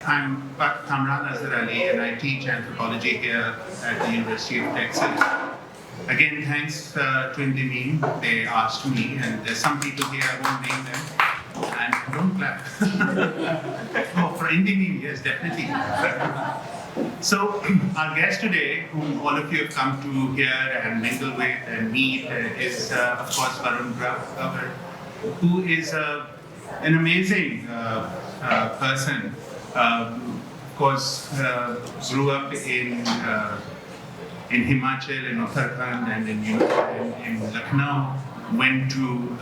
I'm Kamran Azhar Ali, and I teach anthropology here at the University of Texas. Again, thanks to Indimine. They asked me, and there's some people here, I won't name them, and don't clap. Oh, for Indimine, yes, definitely. So, our guest today, whom all of you have come to hear and mingle with and meet, is, of course, Varun, who is an amazing person. Of course, grew up in Himachal, in Uttarakhand, and in Lucknow. Went to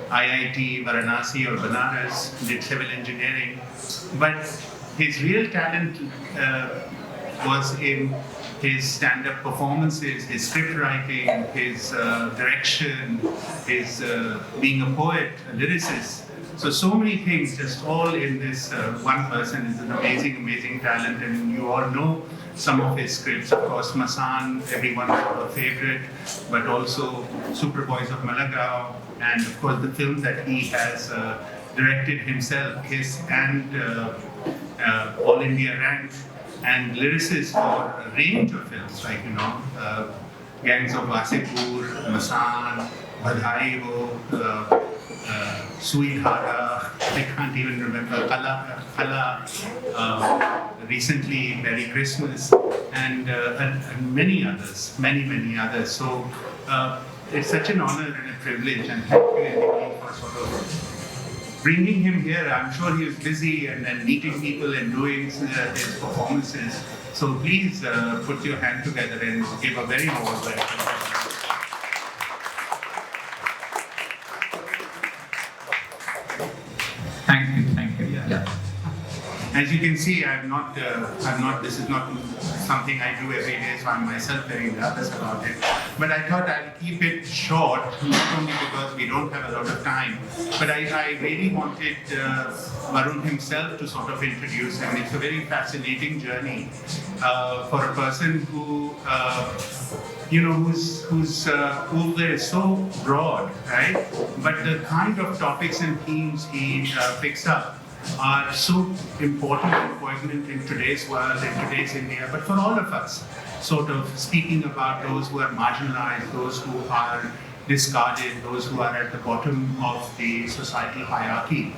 IIT Varanasi or Banaras, did civil engineering. But his real talent was in his stand-up performances, his script writing, his direction, his being a poet, a lyricist. So many things, just all in this one person. Is an amazing, amazing talent, and you all know some of his scripts. Of course, Masan, everyone's a favorite, but also Superboys of Malagaon, and of course the film that he has directed himself, his and All India Rank, and lyricist for a range of films, like Gangs of Wasipur, Masan, Badhai Ho, Sweetheart, I can't even remember, Kala, recently Merry Christmas, and many others, many others. So it's such an honor and a privilege, and thank you Andy for sort of bringing him here. I'm sure he was busy and meeting people and doing his performances. So please put your hand together and give a very warm welcome. Thank you. Yeah. As you can see, this is not something I do every day, so I'm myself very nervous about it. But I thought I'll keep it short, not only because we don't have a lot of time, but I really wanted Varun himself to sort of introduce him. It's a very fascinating journey for a person who whose over is so broad, right? But the kind of topics and themes he picks up are so important and poignant in today's world, in today's India, but for all of us, sort of speaking about those who are marginalized, those who are discarded, those who are at the bottom of the societal hierarchy.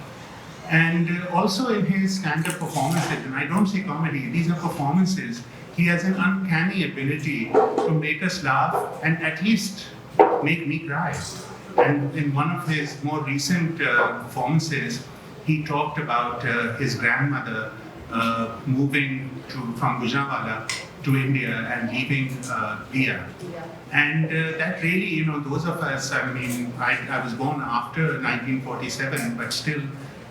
And also in his stand-up performances, and I don't say comedy, these are performances, he has an uncanny ability to make us laugh and at least make me cry. And in one of his more recent performances, he talked about his grandmother moving from Gujranwala to India and leaving Dia. And that really, those of us, I was born after 1947, but still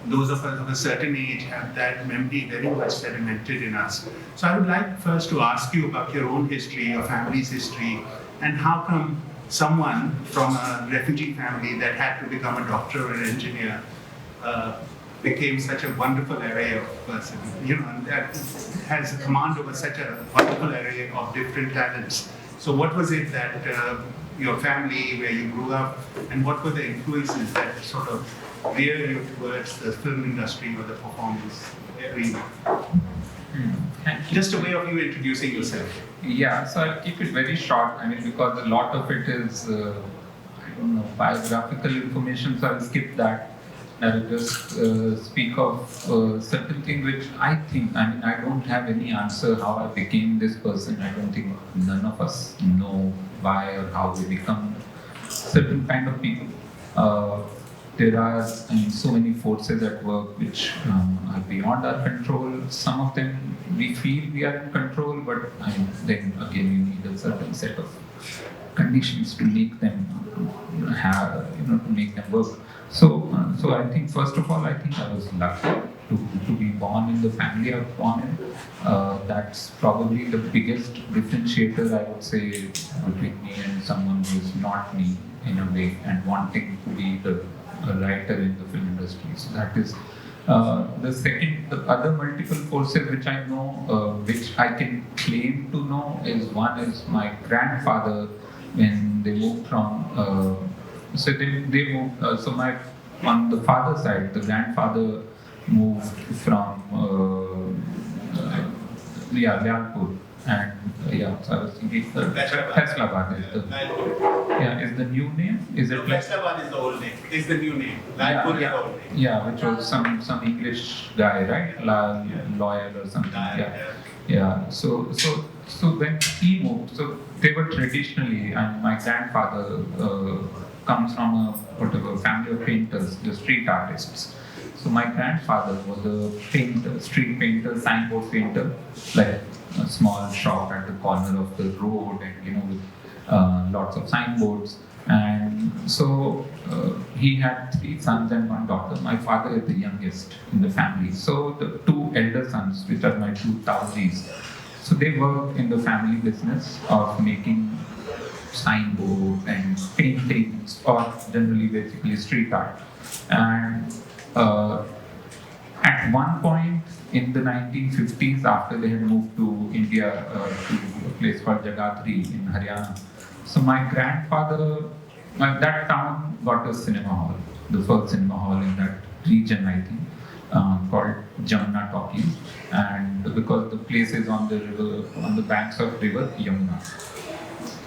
those of us of a certain age have that memory very much sedimented in us. So I would like first to ask you about your own history, your family's history, and how come someone from a refugee family that had to become a doctor or an engineer became such a wonderful array of person, and that has a command over such a wonderful array of different talents. So what was it that your family, where you grew up, and what were the influences that sort of rear you towards the film industry or the performance arena? Just a way of you introducing yourself. Yeah, so I'll keep it very short, because a lot of it is, biographical information, so I'll skip that. I'll just speak of certain things which I think, I don't have any answer how I became this person. I don't think none of us know why or how we become certain kind of people. There are so many forces at work which are beyond our control. Some of them we feel we are in control, but then again you need a certain set of conditions to make them to make them work. So I think first of all, I was lucky to be born in the family I was born in. That's probably the biggest differentiator, I would say, between me and someone who is not me in a way and wanting to be a writer in the film industry. So that is the second. The other multiple forces which I know, which I can claim to know, is one is my grandfather when they moved from. So they moved. So my on the father side, the grandfather moved from yeah, Lyalpur. And so I was thinking Faisalabad is the is the new name. Is it like Faisalabad is the old name. It's the new name. yeah, Lyalpur is the old name. yeah, which was some English guy, right? Lawyer or something. So when he moved, so they were traditionally, and my grandfather comes from a whatever family of painters, the street artists. So my grandfather was a painter, street painter, signboard painter, like a small shop at the corner of the road, and with lots of signboards. And so he had 3 sons and 1 daughter. My father is the youngest in the family. So the 2 elder sons, which are my 2 Taujis, so they work in the family business of making signboard and paintings, or generally basically street art. And at one point in the 1950s, after they had moved to India, to a place called Jagatri in Haryana, so my grandfather, that town got a cinema hall, the first cinema hall in that region, I think, called Jamna Talkies, and because the place is on the river, on the banks of river Yamuna,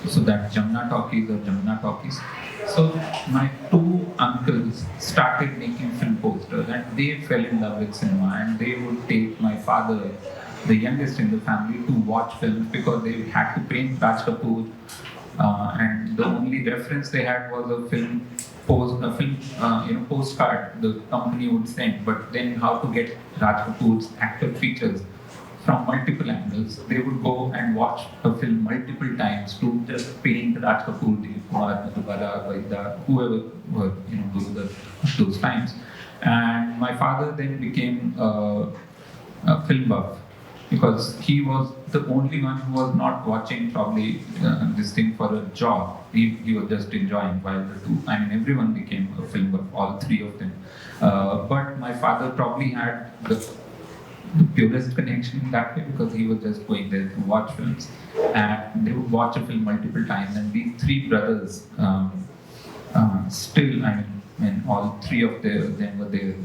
so that Jamna Talkies or Jamna Talkies. So my 2 uncles started making film posters, and they fell in love with cinema, and they would take my father, the youngest in the family, to watch films because they had to paint Raj Kapoor, and the only reference they had was a film postcard the company would send. But then how to get Raj Kapoor's actor features from multiple angles. They would go and watch a film multiple times to just paint Raj Kapoor, Dilip Kumar, Madhubala, Vaida, whoever were Guru those times. And my father then became a film buff, because he was the only one who was not watching probably this thing for a job. He was just enjoying, while the 2, I mean, everyone became a film buff, all 3 of them. But my father probably had the purest connection in that way, because he was just going there to watch films, and they would watch a film multiple times. And these 3 brothers still, I mean, when all 3 of them were there,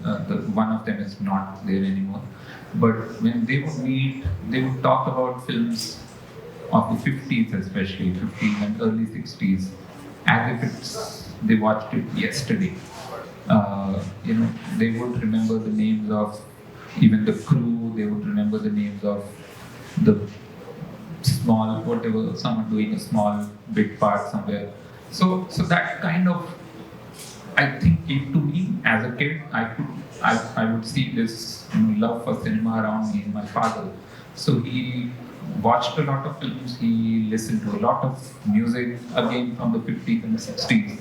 one of them is not there anymore. But when they would meet, they would talk about films of the 50s, especially 50s and early 60s, as if they watched it yesterday. They would remember the names of even the crew. They would remember the names of the small, whatever, someone doing a small bit part somewhere. So that kind of, I think, came to me as a kid. I would see this love for cinema around me in my father. So he watched a lot of films. He listened to a lot of music, again from the 50s and 60s.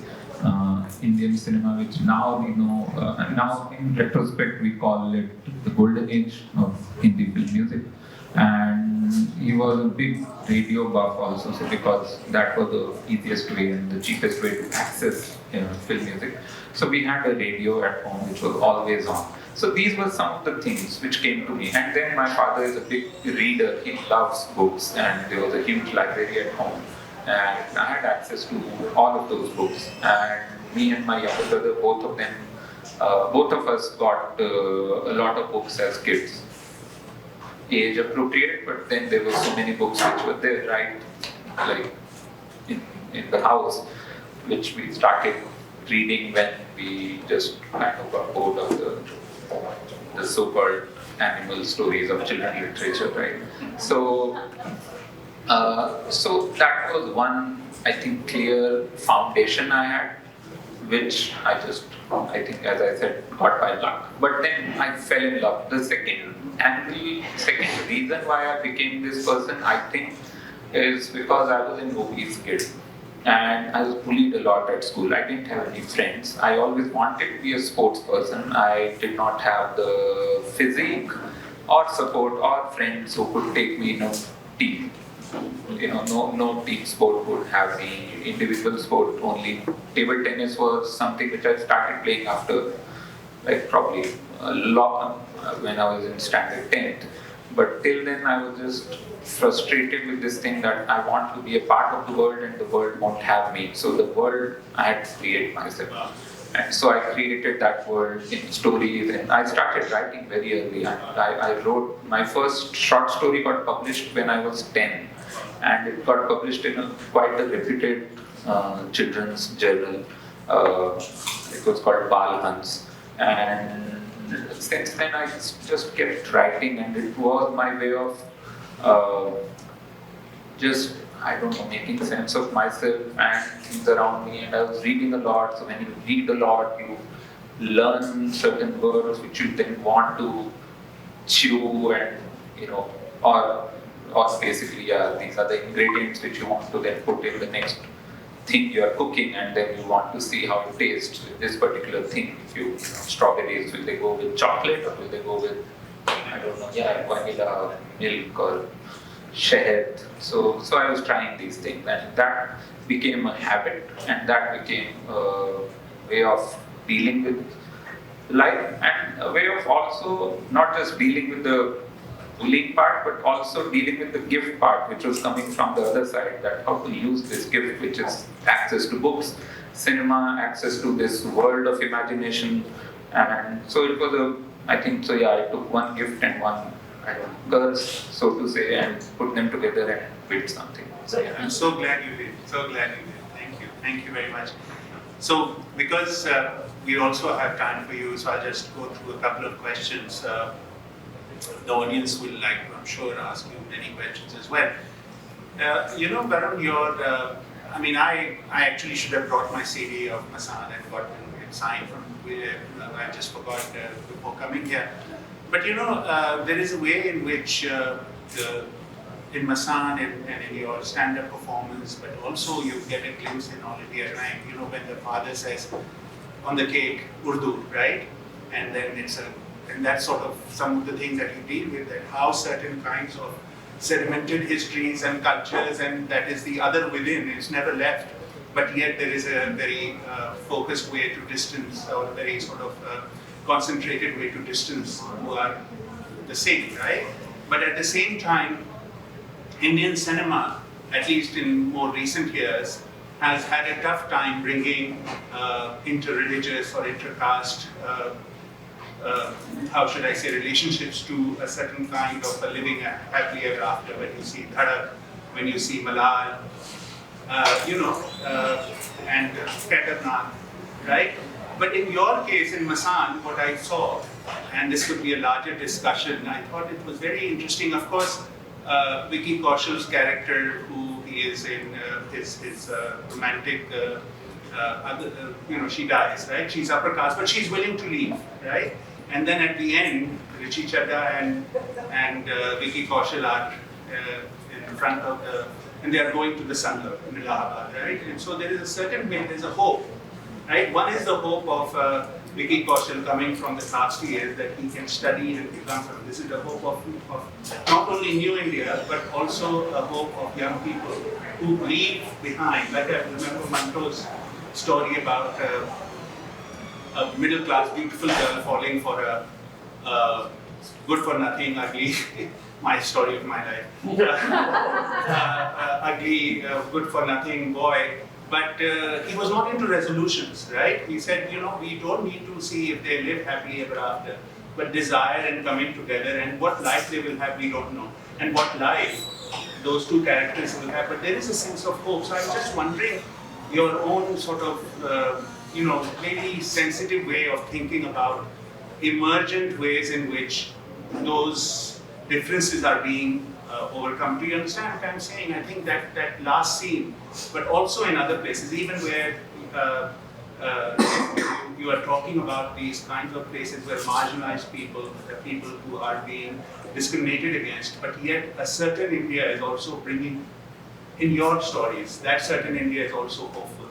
Indian cinema, which now we know, now in retrospect we call it the golden age of Hindi film music. And he was a big radio buff also, so because that was the easiest way and the cheapest way to access film music. So we had a radio at home which was always on. So these were some of the things which came to me. And then my father is a big reader. He loves books, and there was a huge library at home. And I had access to all of those books. And me and my younger brother, both of us got a lot of books as kids. Age appropriate, but then there were so many books which were there, right, like in the house, which we started reading when we just kind of got bored of the so-called animal stories of children literature, right? So that was one, I think, clear foundation I had, which I think, as I said, got by luck. But then I fell in love. The second reason why I became this person, I think, is because I was an obese kid. And I was bullied a lot at school. I didn't have any friends. I always wanted to be a sports person. I did not have the physique or support or friends who could take me in a team. No team sport would have me. Individual sport only. Table tennis was something which I started playing after, like probably a lot when I was in standard 10th. But till then I was just frustrated with this thing that I want to be a part of the world and the world won't have me. So the world I had to create myself. And so I created that world in stories, and I started writing very early. I wrote my first short story got published when I was 10, and it got published in quite a reputed children's journal. It was called Bal Hans, and since then I just kept writing, and it was my way of just, I don't know, making sense of myself and things around me. And I was reading a lot. So when you read a lot, you learn certain words which you then want to chew, and or basically, these are the ingredients which you want to then put in the next thing you are cooking, and then you want to see how it tastes with this particular thing. If strawberries, will they go with chocolate, or will they go with, I don't know, vanilla, milk, or shahad. So I was trying these things, and that became a habit, and that became a way of dealing with life, and a way of also not just dealing with the bullying part, but also dealing with the gift part, which was coming from the other side, that how to use this gift, which is access to books, cinema, access to this world of imagination. And so it was I took one gift and one curse, so to say, and put them together and build something. So, yeah. I'm so glad you did. Thank you very much. So, because we also have time for you, so I'll just go through a couple of questions. The audience will I'm sure, ask you many questions as well. Varun, I actually should have brought my CD of Masan and gotten it signed from I just forgot before coming here. But there is a way in which in Masan and in your stand-up performance, but also you get a glimpse in All India Rhyme, when the father says on the cake, Urdu, right? And then and that's sort of some of the things that you deal with, and how certain kinds of sedimented histories and cultures, and that is the other within, it's never left, but yet there is a very focused way to distance, or a very sort of concentrated way to distance who are the same, right? But at the same time, Indian cinema, at least in more recent years, has had a tough time bringing inter-religious or inter-caste relationships to a certain kind of a living happily ever after. When you see Dhadak, when you see Malal, and Kedarnath, right? But in your case, in Masan, what I saw, and this could be a larger discussion, I thought it was very interesting. Of course, Vicky Kaushal's character, who he is in his romantic, she dies, right? She's upper caste, but she's willing to leave, right? And then at the end, Rishi Chadda and Vicky Kaushal are in front of and they are going to the Sangam in Allahabad, right? And so there is a certain way, there's a hope, right? One is the hope of Vicky Kaushal coming from the caste years, that he can study and become something. This is the hope of not only New India, but also a hope of young people who leave behind. Like I remember Manto's story about a middle-class, beautiful girl falling for a good-for-nothing, ugly, my story of my life, ugly, good-for-nothing boy. But he was not into resolutions, right? He said, we don't need to see if they live happily ever after, but desire and coming together, and what life they will have, we don't know. And what life those two characters will have. But there is a sense of hope. So I'm just wondering your own sort of, very sensitive way of thinking about emergent ways in which those differences are being overcome. Do you understand what I'm saying? I think that last scene, but also in other places, even where you are talking about these kinds of places where marginalized people, the people who are being discriminated against, but yet a certain India is also bringing, in your stories, that certain India is also hopeful.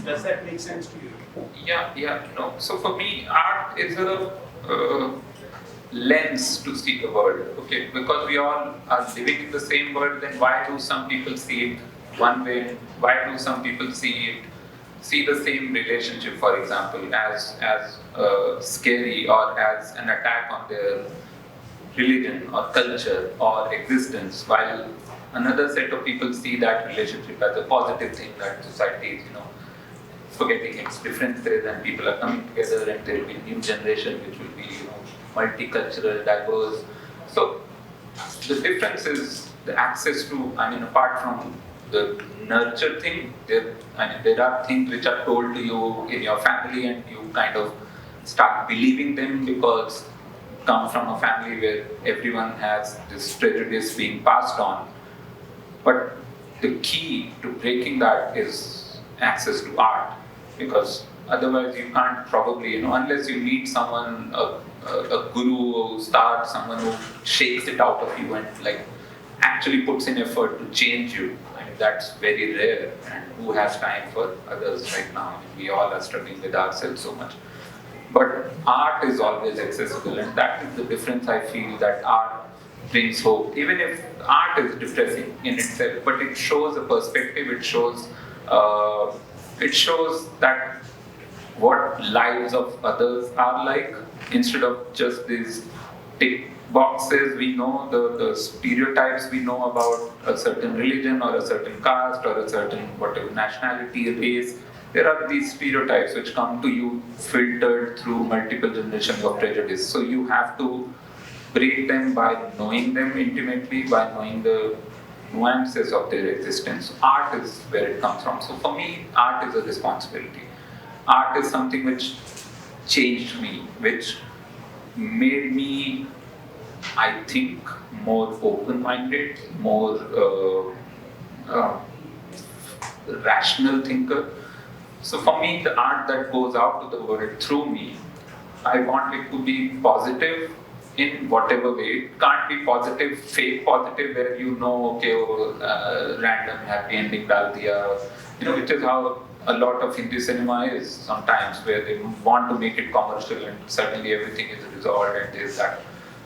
Does that make sense to you? Yeah. No. So for me, art is a lens to see the world, okay? Because we all are living in the same world, then why do some people see it one way? Why do some people see the same relationship, for example, as scary, or as an attack on their religion or culture or existence, while another set of people see that relationship as a positive thing that society is, forgetting its differences, and people are coming together, and there will be new generation which will be multicultural, diverse. So the difference is the access to, apart from the nurture thing, there are things which are told to you in your family, and you kind of start believing them because come from a family where everyone has this prejudice being passed on. But the key to breaking that is access to art, because otherwise you can't probably, unless you meet someone, a guru or star, someone who shakes it out of you and actually puts in effort to change you. That's very rare, and who has time for others right now? We all are struggling with ourselves so much. But art is always accessible, and that is the difference I feel, that art brings hope. Even if art is depressing in itself, but it shows a perspective, it shows that what lives of others are like, instead of just these tick boxes. We know the stereotypes we know about a certain religion or a certain caste or a certain whatever nationality, race. There are these stereotypes which come to you filtered through multiple generations of prejudice. So you have to break them by knowing them intimately, by knowing the nuances of their existence. Art is where it comes from. So for me, art is a responsibility. Art is something which changed me, which made me, I think, more open-minded, more rational thinker. So for me, the art that goes out to the world through me, I want it to be positive in whatever way. It can't be positive, fake positive, where random happy ending dal diya, which is how a lot of Hindi cinema is sometimes, where they want to make it commercial and suddenly everything is resolved, and there's that,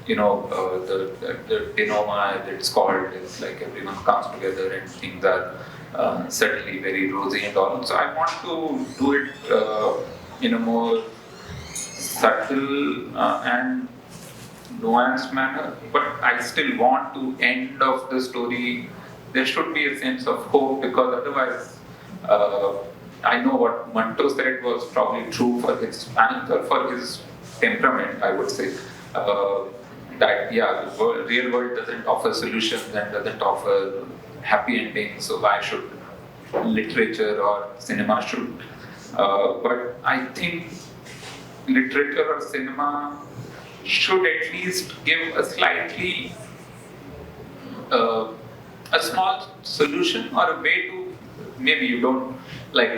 the denouement, it's called, it's like everyone comes together and things are suddenly very rosy and all. So I want to do it in a more subtle and nuanced manner, but I still want to end of the story. There should be a sense of hope, because otherwise, I know what Manto said was probably true for his temperament, I would say. That the real world doesn't offer solutions and doesn't offer happy endings, so why should literature or cinema should? But I think literature or cinema should at least give a slightly, a small solution or a way to, maybe you don't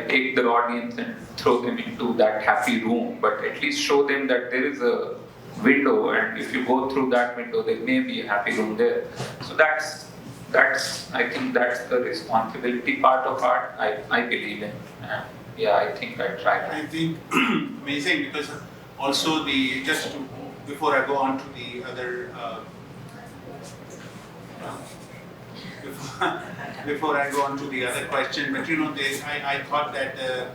take the audience and throw them into that happy room, but at least show them that there is a window, and if you go through that window, there may be a happy room there. So that's I think that's the responsibility part of art I believe in. I think I tried. I think amazing, because also before I go on to the other before I go on to the other question, but I thought that the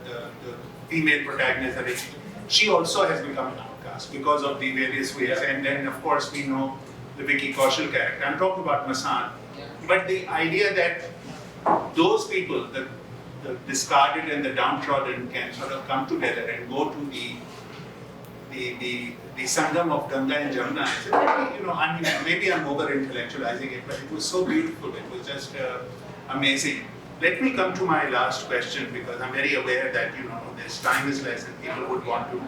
female protagonist, she also has become an outcast because of the various ways, and then of course we know the Vicky Kaushal character. I'm talking about Masan, but the idea that those people, the discarded and the downtrodden, can sort of come together and go to the Sangam of Ganga and Jamuna. Maybe I'm over-intellectualizing it, but it was so beautiful. It was just amazing. Let me come to my last question, because I'm very aware that, this time is less and people would want to.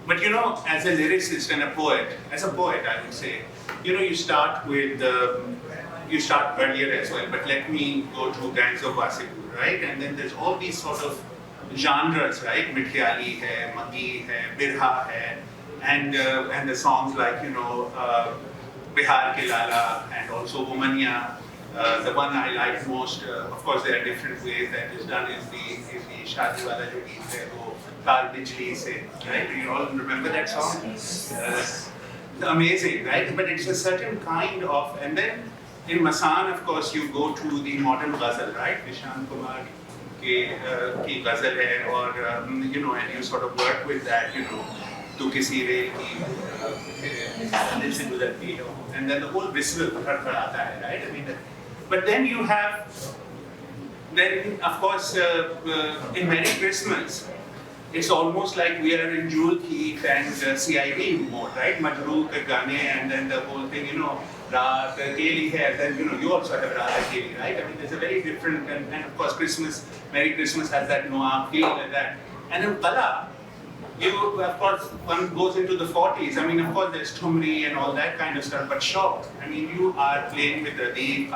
But, as a lyricist and a poet, I would say, you start with, you start earlier as well, but let me go to Gangs of Wasseypur, right? And then there's all these sort of genres, right? Mithyali hai, Magi hai, Birha hai, and the songs like, Bihar Ke Lala, and also Womania. The one I like most, of course there are different ways that is done, is the Shadi Wala Jo Geet Hai, wo Kal Bijli Se, right? You all remember that song? Amazing, right? But it's a certain kind of, and then in Masan, of course, you go to the modern ghazal, right? Vishant Kumar ki ghazal hai, or, and you sort of work with that, to kisi rail ki, listen to that beat, and then the whole whistle, right? I mean, but then you have then of course, in Merry Christmas, it's almost like we are in Jewel Thief and CID mode, right? Majroor ke gaane, and then the whole thing, Raat Keli hai, then you also have Raat Keli, right? I mean, there's a very different, and of course, Christmas, Merry Christmas has that Noah feel like that. And in Kala, of course, one goes into the 40s. I mean, of course, there's Tumri and all that kind of stuff, but Shok, I mean, you are playing with the deep,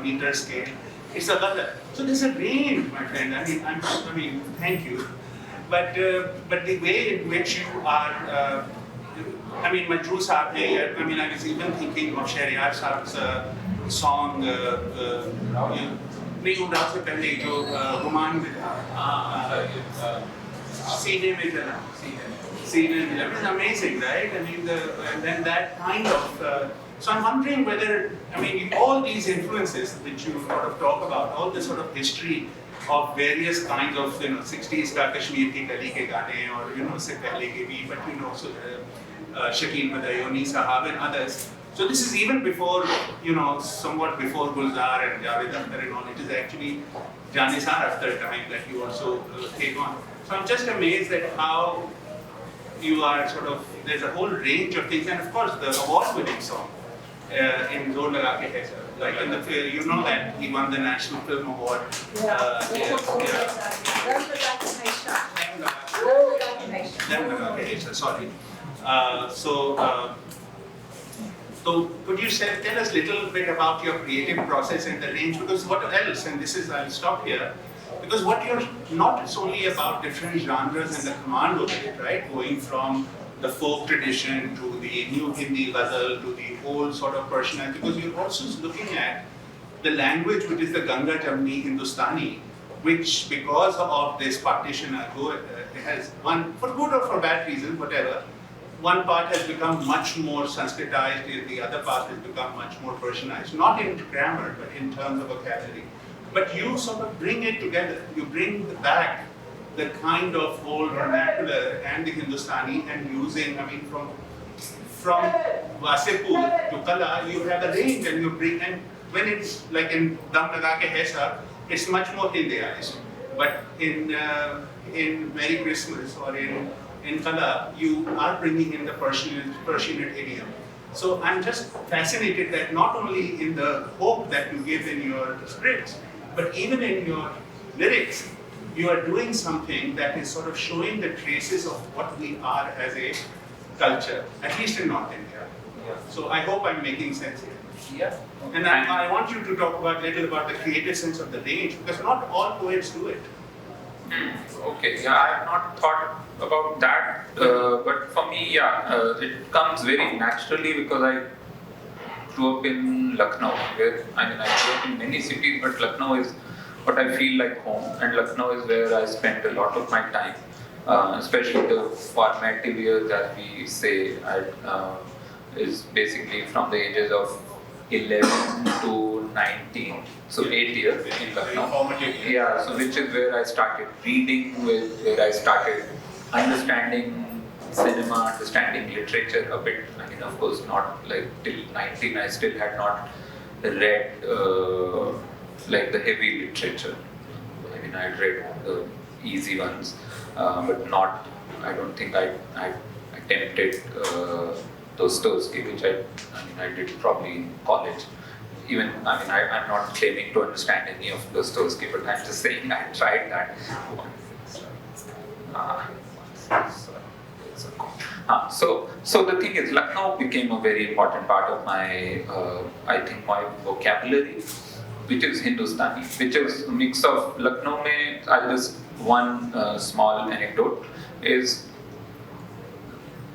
meter scale. It's a color. So there's a range, my friend. I mean, thank you. But the way in which you are, I mean, Majroor Saab hai, I mean, I was even thinking of Shahriyar Saab's song, नहीं उमराव से पहले जो गुमान में था, सीने में जला, सीने में जला, it's amazing, right? I mean, and then that kind of, so I'm wondering whether, I mean, all these influences that you sort of talk about, all this sort of history of various kinds of, 60s ka Kashmir ki gali ke gaane, or, se pehle ke bhi, but, so, Shakil Madayoni Sahab and others. So this is even before, somewhat before Gulzar and Javed Akhtar and all. It is actually Janisar Akhtar time that you also take on. So I'm just amazed at how you are sort of, there's a whole range of things, and of course the award-winning song in Zor Laga Ke Hai Sir. Like in the film, that he won the National Film Award. Sorry. So could you tell us a little bit about your creative process and the range? Because what else, and this is, I'll stop here, because what you're not, it's only about different genres and the command of it, right? Going from the folk tradition to the new Hindi ghazal to the old sort of Persian, because you're also looking at the language which is the Ganga Jamni Hindustani, which because of this partition has one, for good or for bad reason, whatever, one part has become much more Sanskritized, the other part has become much more Persianized, not in grammar, but in terms of vocabulary. But you sort of bring it together, you bring back the kind of old vernacular and the Hindustani, and using, I mean, from Wasipur to Kala, you have a range, and you bring, and when it's like in Dam Laga Ke Hai Sab, it's much more Hindiized. But in Merry Christmas or in Kala, you are bringing in the Persianate idiom. So I'm just fascinated that not only in the hope that you give in your scripts, but even in your lyrics, you are doing something that is sort of showing the traces of what we are as a culture, at least in North India. Yeah. So I hope I'm making sense here. Yeah. And I want you to talk a little about the creative sense of the range, because not all poets do it. Okay, yeah, I have not thought about that, but for me, it comes very naturally because I grew up in Lucknow, where, I grew up in many cities, but Lucknow is what I feel like home, and Lucknow is where I spent a lot of my time, especially the formative years, as we say, is basically from the ages of 11 to 19, so 8 years in Lucknow. Yeah, so which is where I started reading, where I started understanding cinema, understanding literature a bit. Of course, not like till 19, I still had not read like the heavy literature. I had read the easy ones, but not, I don't think I attempted Dostoevsky, which I did probably in college. Even, I'm not claiming to understand any of Dostoevsky, but I'm just saying I tried that. So the thing is, Lucknow became a very important part of my, my vocabulary, which is Hindustani, which is a mix of Lucknow mein, one small anecdote is,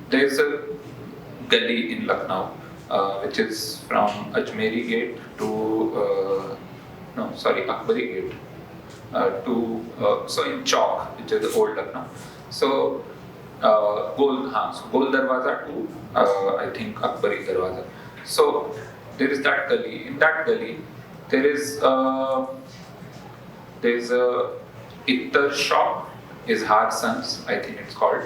there's a gully in Lucknow, which is from Ajmeri Gate to, Akbari Gate, so in Chowk, which is the old Lucknow. So, Gol Darwaza to, I think, Akbari Darwaza. So, there is that gully. In that gully, there's a Ittar shop, Izhar Sons, I think it's called.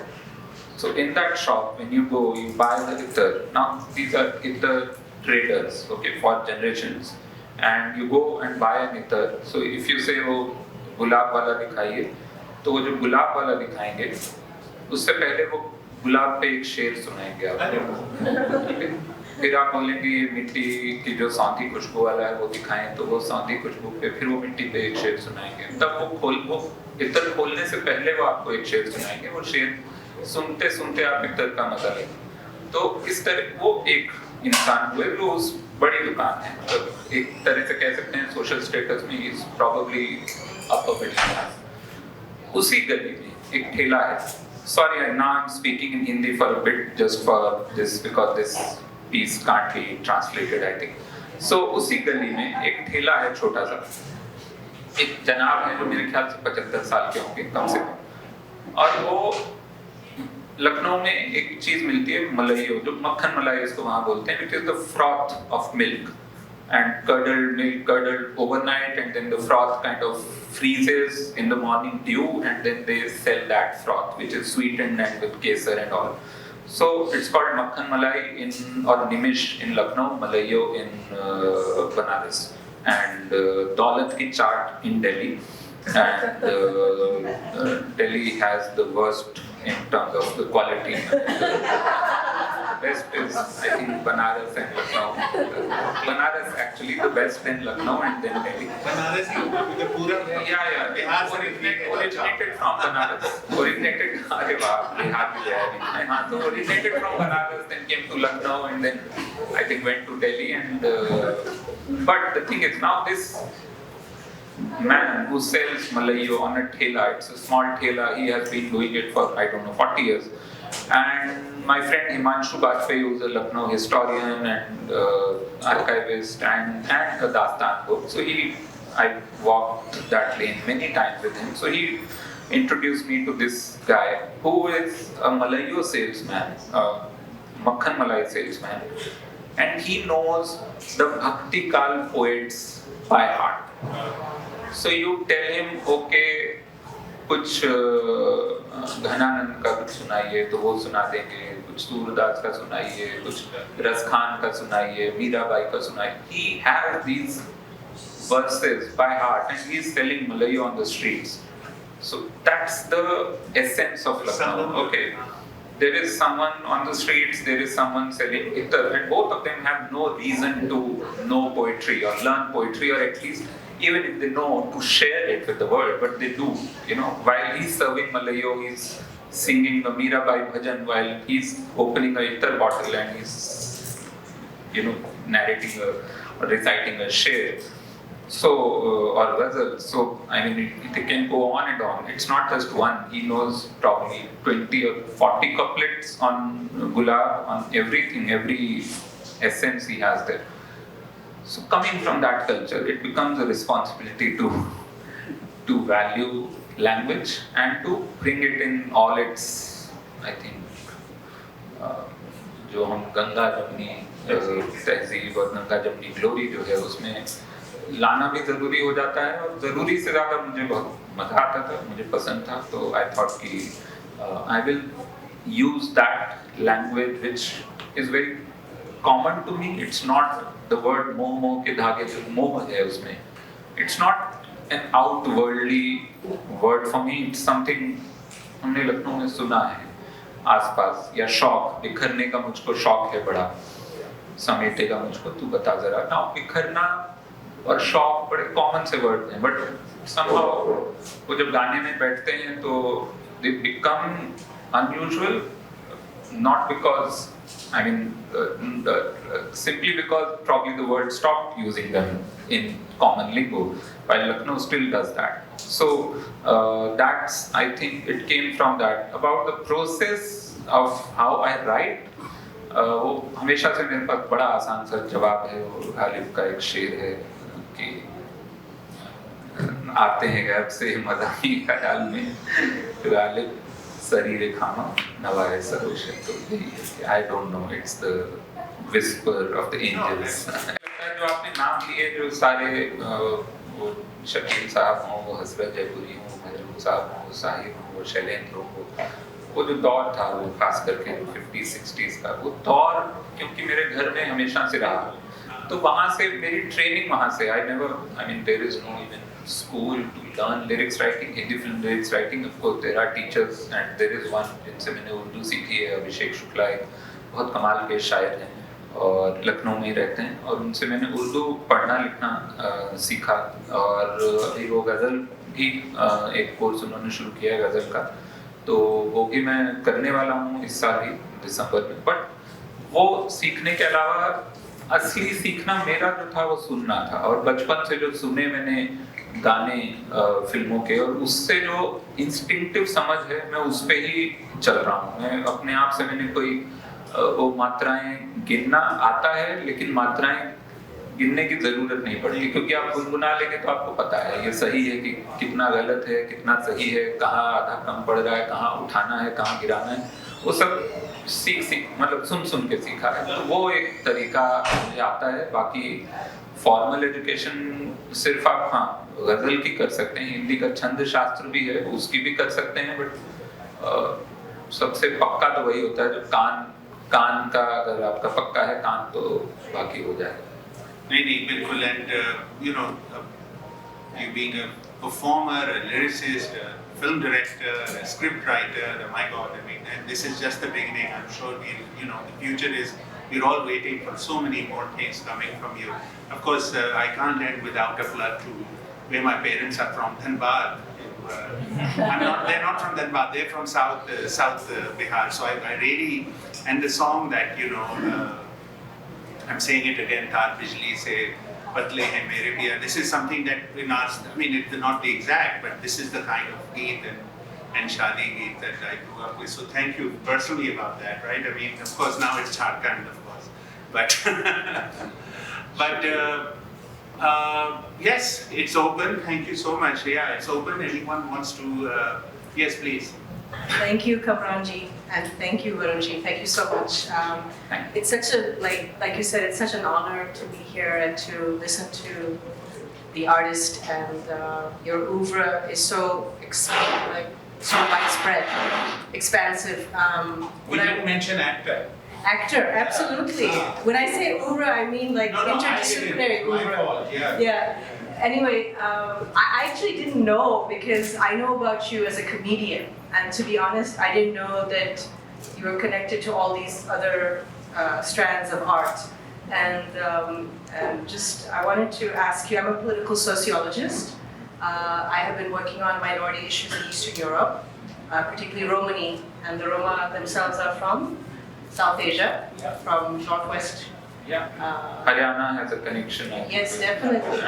So in that shop, when you go, you buy the Ittar. Now, these are Ittar traders, okay, for generations. and you go and buy an itar. So if you say वो गुलाब वाला दिखाइए, तो वो जो गुलाब वाला दिखाएंगे, उससे पहले वो गुलाब पे एक शेर सुनाएंगे आपको। फिर आप बोलेंगे ये मिट्टी की जो सौंधी खुशबू वाला है वो दिखाएं, तो वो सौंधी खुशबू पे फिर वो मिट्टी पे एक शेर सुनाएंगे। तब वो इतर खोलने से पहले वो आपको एक शेर सुनाएंगे, वो शेर सुनते सुनते आप इतर का मजा लेंगे। तो इस तरह वो एक इंसान हुए जो उस बड़ी दुकान है, मतलब एक तरह से कह सकते हैं सोशल स्टेटस में is probably upper middle class. उसी गली में एक ठेला है, sorry now I'm speaking in Hindi for a bit just for this because this piece can't be translated I think. So उसी गली में एक ठेला है छोटा सा, एक जनाब है जो मेरे ख्याल से 75 साल के होंगे कम से कम, और वो लखनऊ में एक चीज मिलती है मलाइयो, जो मक्खन मलाई इसको वहाँ बोलते हैं, it is the froth of milk and curdled milk curdled overnight, and then the froth kind of freezes in the morning dew, and then they sell that froth which is sweetened and with kesar and all. So it's called makhan malai in or nimish in Lucknow, malaiyo in Banaras, and daulat ki chaat in Delhi, and Delhi has the worst in terms of the quality. Best is I think Banaras and Lucknow. Banaras actually the best in Lucknow and then Delhi. Banaras ही पूरा Bihar originated from Banaras. अरे वाह, बिहार में गया है। हाँ, तो originated from Banaras, then came to Lucknow and then I think went to Delhi and but the thing is now this man who sells malayo on a thela, it's a small thela, he has been doing it for I don't know 40 years. And my friend Himanshu Bajpayee, who's a Lucknow historian and archivist and a Dastan book, so I walked that lane many times with him. So he introduced me to this guy who is a Malayo salesman, Makhan Malai salesman, and he knows the Bhakti Kal poets by heart. So you tell him, okay, कुछ घनानंद का कुछ सुनाइए तो वो सुना देंगे, कुछ सूरदास का सुनाइए, कुछ रसखान का सुनाइए, मीराबाई का सुनाइए. He has these verses by heart and he is selling Malayo on the streets. So that's the essence of Lucknow. Okay, there is someone on the streets, there is someone selling itar, and both of them have no reason to know poetry or learn poetry, or at least even if they know, to share it with the world, but they do, you know, while he's serving Malayo, he's singing the Mirabai bhajan while he's opening a itar bottle and he's, you know, narrating or reciting a sher. So, or ghazal. So, I mean, it can go on and on. It's not just one. He knows probably 20 or 40 couplets on gulab, on everything, every essence he has there. So coming from that culture, it becomes a responsibility to value language and to bring it in all its, I think, जो हम गंगा जमनी तहजीब और गंगा जमनी glory जो है उसमें लाना भी ज़रूरी हो जाता है, और ज़रूरी से ज़्यादा मुझे बहुत मज़ा आता था, मुझे पसंद था, तो I thought कि I will use that language which is very common to me. It's not the word moh के धागे जो मोह है उसमें, it's not an outwardly word for me. It's something हमने लखनऊ में सुना है आसपास, या शौक, बिखरने का मुझको शौक है बड़ा, समेटेगा मुझको तू बता जरा. ना बिखरना और शौक बड़े कॉमन से वर्ड हैं, बट somehow वो जब गाने में बैठते हैं तो they become unusual, not because I mean, simply because probably the world stopped using them in common lingo, while Lucknow still does that. So that's, I think, it came from that. About the process of how I write, वो हमेशा से मेरे पास बड़ा आसान सा जवाब है. वो गालिब का एक शेर है कि आते हैं गैब से मदानी ख्याल में गालिब शरीर खामा नवाए सरोशे. तो I don't know, it's the whisper of the angels. जो आपने नाम लिए, जो सारे वो शकील साहब हों, वो हजरत जयपुरी हों, महजूब साहब हों, साहिब हों, वो शैलेंद्र हों, वो जो दौर था वो खास करके 50s 60s का वो दौर, क्योंकि मेरे घर में हमेशा से रहा. तो वहाँ से मेरी ट्रेनिंग वहाँ से I mean there is no even school to learn lyrics writing, Hindi film lyrics writing. Of course there are teachers and there is one जिनसे मैंने उर्दू सीखी है, अभिषेक शुक्ला, एक बहुत कमाल के शायर हैं और लखनऊ में ही रहते हैं, और उनसे मैंने उर्दू पढ़ना लिखना सीखा, और अभी वो गज़ल भी एक कोर्स उन्होंने शुरू किया है गज़ल का, तो वो भी मैं करने वाला हूँ इस साल ही दिसंबर में। बट वो सीखने के अलावा असली सीखना मेरा जो था वो सुनना था, और बचपन से जो सुने मैंने गाने फिल्मों के, और उससे जो इंस्टिंक्टिव समझ है मैं उस पे ही चल रहा हूँ। मैं अपने आप से मैंने कोई वो मात्राएं गिनना आता है, लेकिन मात्राएं गिनने की जरूरत नहीं पड़ती, क्योंकि आप गुनगुना लेंगे तो आपको पता है ये सही है कि कितना गलत है, कितना सही है, कहाँ आधा कम पड़ रहा है, कहाँ उठाना है, कहाँ गिराना है, वो सब सीख मतलब सुन के सीखा है। तो वो एक तरीका मुझे आता है। बाकी फॉर्मल एजुकेशन सिर्फ आप गजल की कर सकते हैं, हिंदी का छंद शास्त्र भी है उसकी भी कर सकते हैं, बट सबसे पक्का तो वही होता है जो कान का अगर आपका पक्का है कान, तो बाकी हो जाएगा। नहीं बिल्कुल। And you know, you being a performer, a lyricist, a film director, a script writer, my God, I mean, and this is just the beginning. I'm sure the future is, we're all waiting for so many more things coming from you. Of course, I can't end without a plug to where my parents are from, Dhanbad. They're not from Dhanbad, they're from South Bihar. So I really, and the song that, I'm saying it again, Taar Bijli Se Patle Hai Mere Piya. This is something that in our, I mean, it's not the exact, but this is the kind of geet and shadi geet that I grew up with. So thank you personally about that, right? I mean, of course, now it's Jharkhand, of course. But yes, it's open. Thank you so much. Yeah, it's open. Anyone wants to, yes, please. Thank you, Kamranji, and thank you, Varunji. Thank you so much. It's such a, like you said, it's such an honor to be here and to listen to the artist, and your oeuvre is so so widespread, expansive. We didn't mention actor. Actor, absolutely. When I say oeuvre, I mean like interdisciplinary oeuvre. My fault, yeah. Yeah. Anyway, I actually didn't know, because I know about you as a comedian, and to be honest, I didn't know that you were connected to all these other strands of art. And just, I wanted to ask you, I'm a political sociologist. I have been working on minority issues in Eastern Europe, particularly Romani, and the Roma themselves are from South Asia, from Northwest. Haryana has a connection. Yes, definitely.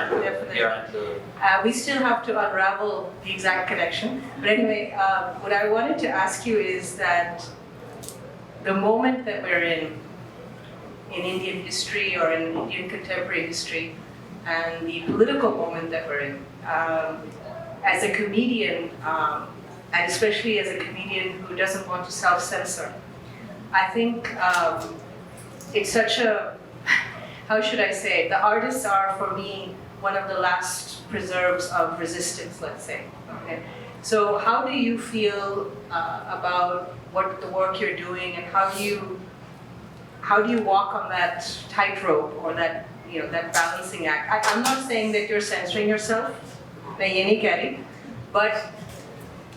Yeah. We still have to unravel the exact connection. But anyway, what I wanted to ask you is that the moment that we're in Indian history or in Indian contemporary history, and the political moment that we're in, as a comedian, and especially as a comedian who doesn't want to self-censor, I think it's such a, how should I say, the artists are, for me, one of the last preserves of resistance, let's say. Okay? So how do you feel about what the work you're doing, and how do you walk on that tightrope, or that, that balancing act? I'm not saying that you're censoring yourself, मैं ये नहीं कह रही, but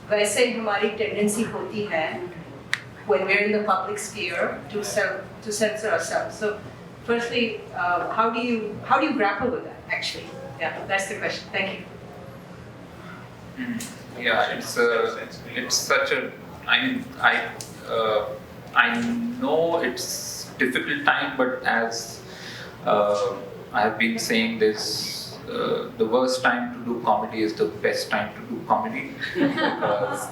वैसे हमारी tendency होती है when we're in the public sphere to censor ourselves. So firstly, how do you grapple with that, actually? Yeah, that's the question. Thank you. Yeah, it's such a, I mean, I know it's difficult time, but as I have been saying this, the worst time to do comedy is the best time to do comedy, because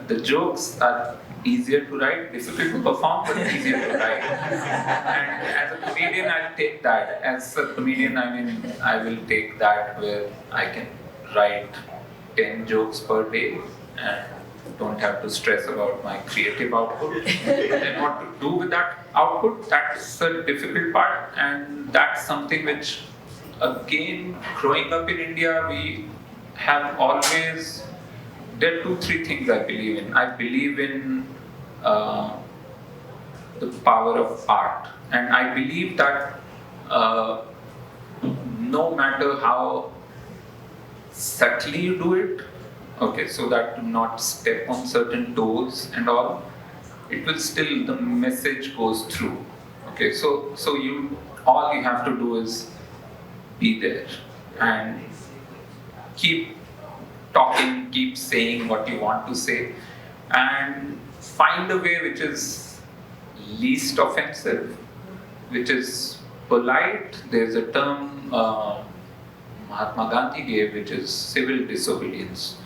the jokes are easier to write, difficult to perform, but easier to write. And as a comedian, I'll take that. As a comedian, I mean, I will take that where I can write 10 jokes per day and don't have to stress about my creative output. Then what to do with that output, that's the difficult part, and that's something which, again, growing up in India, we have always, there are 2-3 things I believe in. I believe in the power of art And I believe that no matter how subtly you do it, okay, so that to not step on certain toes and all, it will still, the message goes through. Okay, so all you have to do is be there and keep talking, keep saying what you want to say, and find a way which is least offensive, which is polite. There's a term Mahatma Gandhi gave, which is civil disobedience.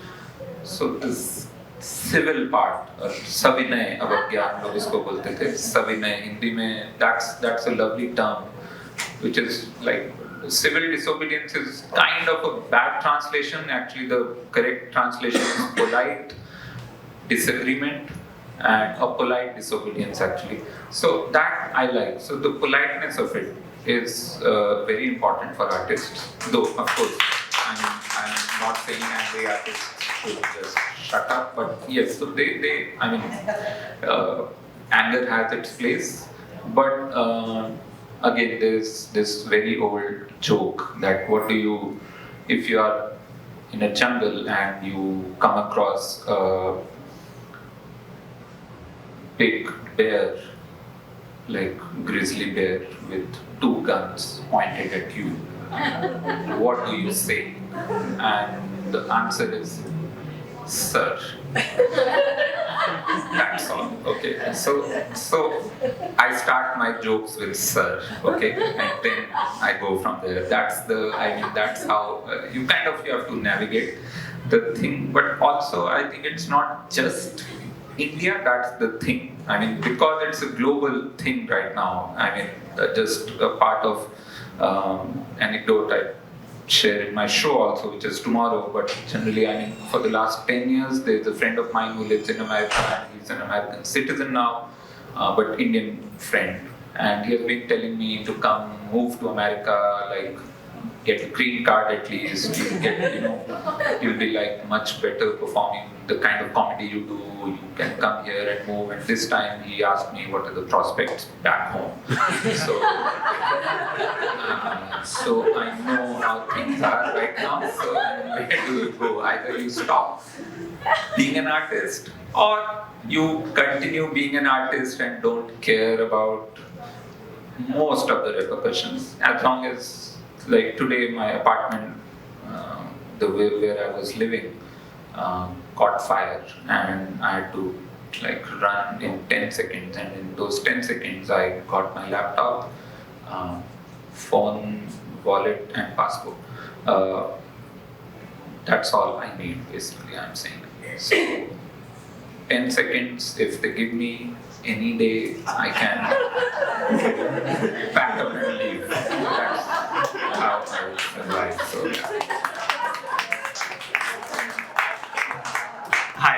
So this civil part, और सविनय अवज्ञा हम लोग इसको बोलते थे, सविनय हिंदी में, that's a lovely term, which is like civil disobedience is kind of a bad translation. Actually, the correct translation is polite disagreement and a polite disobedience actually. So that I like. So the politeness of it is very important for artists. Though of course I'm not saying angry artists should just shut up, but yes, so they I mean anger has its place, but again there's this very old joke that what do you, if you are in a jungle and you come across a big bear, like grizzly bear with 2 guns pointed at you, what do you say? And the answer is, sir. That's all. Okay. So I start my jokes with sir. Okay, and then I go from there. That's how you have to navigate the thing. But also, I think it's not just India. That's the thing. I mean, because it's a global thing right now. I mean, just a part of anecdote I share in my show also, which is tomorrow. But generally, I mean, for the last 10 years, there's a friend of mine who lives in America, and he's an American citizen now, but Indian friend. And he has been telling me to come move to America, like get a green card at least. You'll get, you'll be like much better performing the kind of comedy you do. You can come here and move. And this time he asked me what are the prospects back home. So I know how things are right now. So where do you go? Either you stop being an artist, or you continue being an artist and don't care about most of the repercussions. As long as, like today, my apartment, the way where I was living, caught fire, and I had to like run in 10 seconds. And in those 10 seconds, I got my laptop, phone, wallet, and passport. That's all I need, basically. I'm saying. So 10 seconds, if they give me any day, I can pack up and leave. That's how I would survive. So. Hi,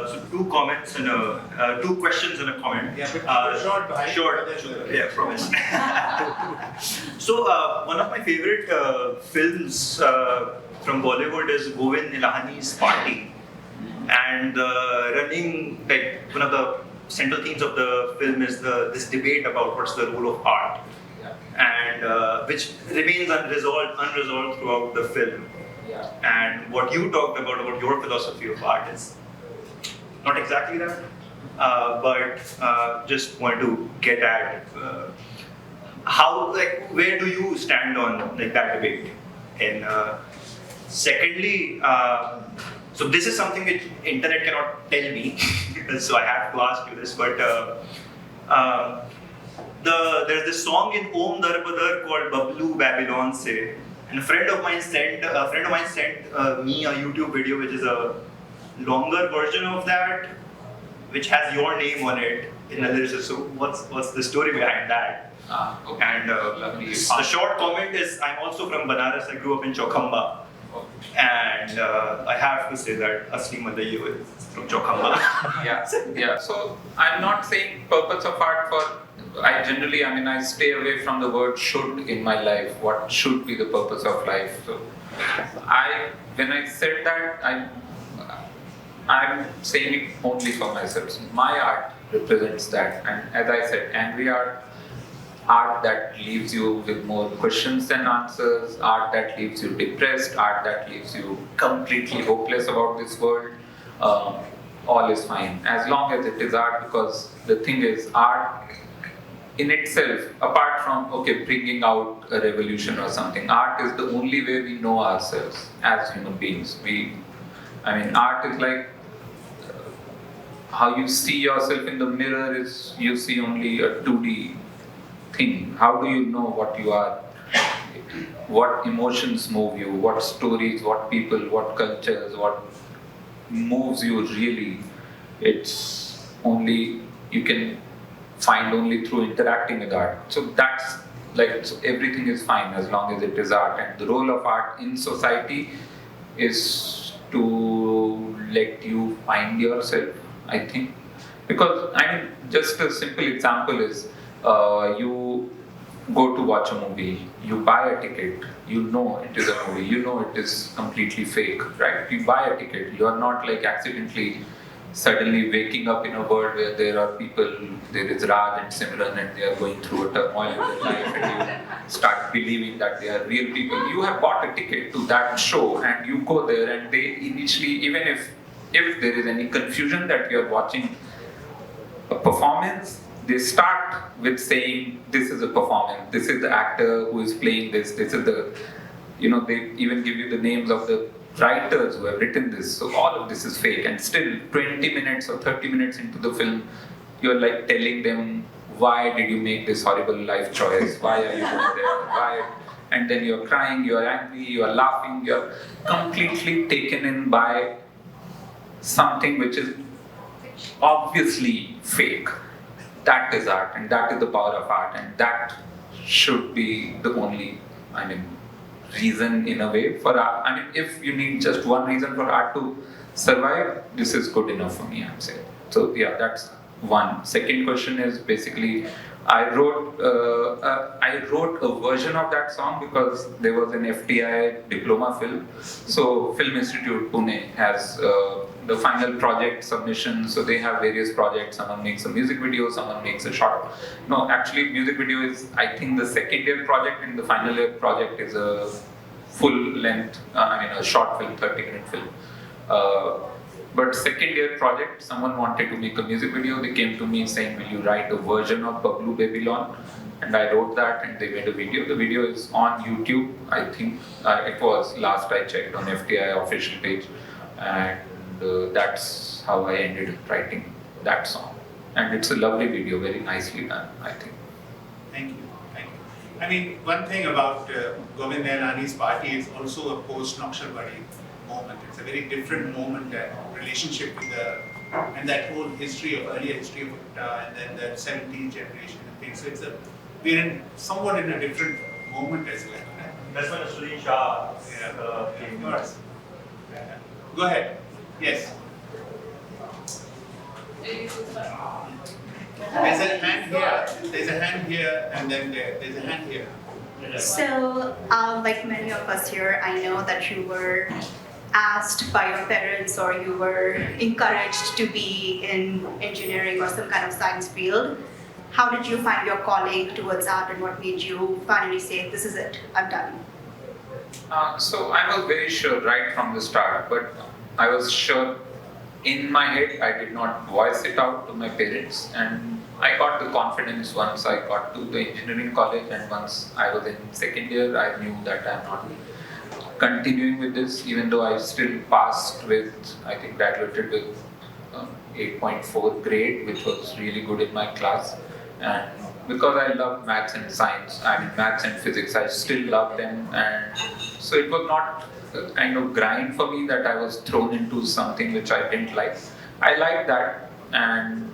so 2 comments and 2 questions and a comment. Yeah, but short, but short. Yeah, promise. So one of my favorite films from Bollywood is Govin Nilahani's Party, and running, like one of the central themes of the film is this debate about what's the role of art, and which remains unresolved throughout the film. And what you talked about your philosophy of art is not exactly that, but just wanted to get at how, like, where do you stand on like that debate? And secondly, so this is something which internet cannot tell me, so I have to ask you this. But there's this song in Om Darbadar called Bablu Babylon Se. And a friend of mine sent me a YouTube video which is a longer version of that, which has your name on it in a lyricist. So what's the story behind that? Okay. And Lovely. the short comment is, I'm also from Banaras. I grew up in Chowkhamba, and I have to say that Asli Madaiyo is from Chowkhamba. Yeah. So I'm not saying purpose of art for. I stay away from the word should in my life. What should be the purpose of life? So, when I said that, I'm saying it only for myself. So my art represents that, and as I said, angry art art that leaves you with more questions than answers, art that leaves you depressed, art that leaves you completely hopeless about this world. Um, all is fine as long as it is art, because the thing is, art in itself, apart from bringing out a revolution or something, art is the only way we know ourselves as human beings. Art is like how you see yourself in the mirror is you see only a 2D thing. How do you know what you are? What emotions move you? What stories? What people? What cultures? What moves you really? It's only you can find only through interacting with art. So that's so everything is fine as long as it is art. And the role of art in society is to let you find yourself, I think. Because just a simple example is you go to watch a movie, you buy a ticket, you know it is a movie, you know it is completely fake, right? You buy a ticket, you are not accidentally suddenly waking up in a world where there are people, there is Raj and Simran, and they are going through a turmoil in their life, and you start believing that they are real people. You have bought a ticket to that show, and you go there, and they initially, even if there is any confusion that you are watching a performance, they start with saying, this is a performance, this is the actor who is playing this is the, they even give you the names of the writers who have written this, so all of this is fake. And still 20 minutes or 30 minutes into the film, you're telling them, why did you make this horrible life choice, why are you going there, why? And then you're crying, you're angry, you're laughing, you're completely taken in by something which is obviously fake. That is art, and that is the power of art, and that should be the only, reason in a way for art. If you need just one reason for art to survive, this is good enough for me, I'm saying. So yeah, that's one. Second question is basically, I wrote a version of that song because there was an FTI diploma film. So Film Institute Pune has the final project submission. So they have various projects. Someone makes a music video, someone makes a short. No, actually, music video is, I think, the second year project, and the final year project is a full length, a short film, 30-minute film. But second year project, someone wanted to make a music video. They came to me saying, will you write a version of Bablu Babylon? And I wrote that, and they made a video. The video is on YouTube, I think. It was last I checked on FTI official page. And that's how I ended up writing that song. And it's a lovely video, very nicely done, I think. Thank you. One thing about Govind Nairani's party is also a post-Nakshalbari moment. It's a very different moment, relationship with and that whole earlier history of Bhutta, and then the 17th generation and things. So we're somewhat in a different moment as well. Right? That's when Suri Shah came. Yours. Go ahead. Yes. There's a hand here, and then there's a hand here. So, like many of us here, I know that you were asked by your parents or you were encouraged to be in engineering or some kind of science field. How did you find your calling towards art, and what made you finally say, this is it, I'm done? So I was very sure right from the start, but I was sure in my head. I did not voice it out to my parents, and I got the confidence once I got to the engineering college, and once I was in second year, I knew that I'm not continuing with this, even though I still passed with, I think graduated with 8.4 grade, which was really good in my class. And because I love maths and science, maths and physics, I still love them, and so it was not a kind of grind for me that I was thrown into something which I didn't like. I like that, and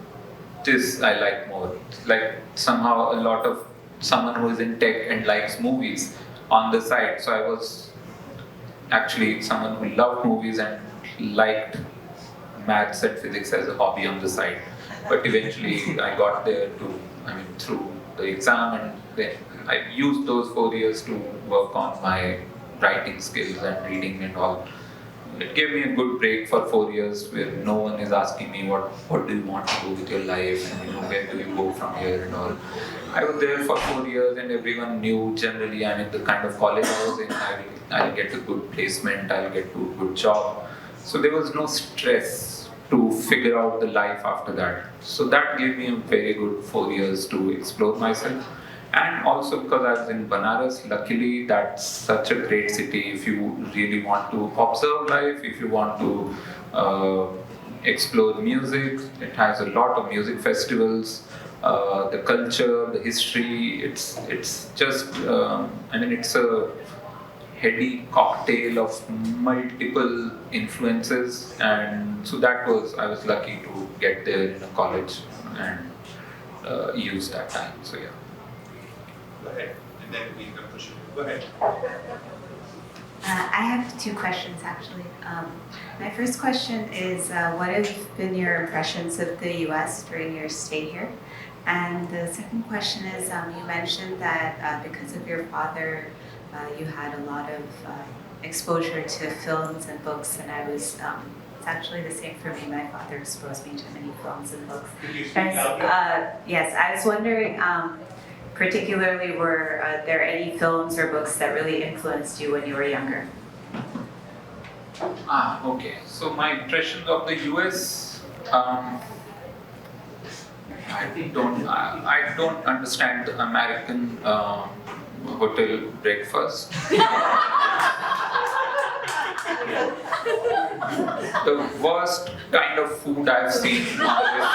this I like more. Like somehow a lot of someone who is in tech and likes movies on the side. So I was actually someone who loved movies and liked maths and physics as a hobby on the side. But eventually I got there through the exam, and then I used those 4 years to work on my writing skills and reading and all. it gave me a good break for 4 years where no one is asking me what do you want to do with your life and where do you go from here and all. I was there for 4 years and everyone knew generally, I mean, the kind of college I was in, I'll get a good placement, I'll get to a good job. So there was no stress to figure out the life after that. So that gave me a very good 4 years to explore myself. And also because I was in Banaras, luckily that's such a great city if you really want to observe life, if you want to explore music. It has a lot of music festivals, the culture, the history. It's just, it's a heady cocktail of multiple influences, and so I was lucky to get there in a college and use that time. So yeah. Go ahead, and then we can push it. Go ahead. I have two questions actually. My first question is, what have been your impressions of the U.S. during your stay here? And the second question is, you mentioned that because of your father, you had a lot of exposure to films and books, and it's actually the same for me. My father exposed me to many films and books. Could you speak louder? Yes, I was wondering, particularly, were there any films or books that really influenced you when you were younger? Okay. So my impressions of the US, I don't understand the American hotel breakfast. The worst kind of food I've seen on this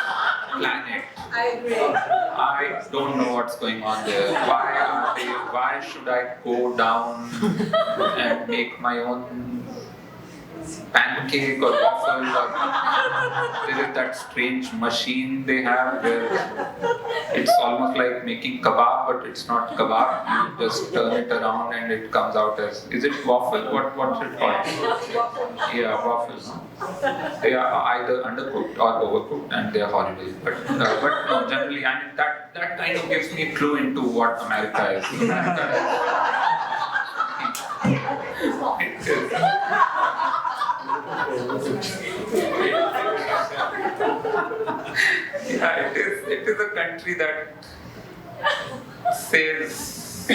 planet. I agree. I don't know what's going on there. Why should I go down and make my own pancake or waffle, or there is that strange machine they have where it's almost like making kebab, but it's not kebab. You just turn it around and it comes out as, is it waffle? What's it called? Yeah, waffle. They are either undercooked or overcooked, and they are horrible. But no, generally, that kind of gives me a clue into what America is. Yeah, it is a country that says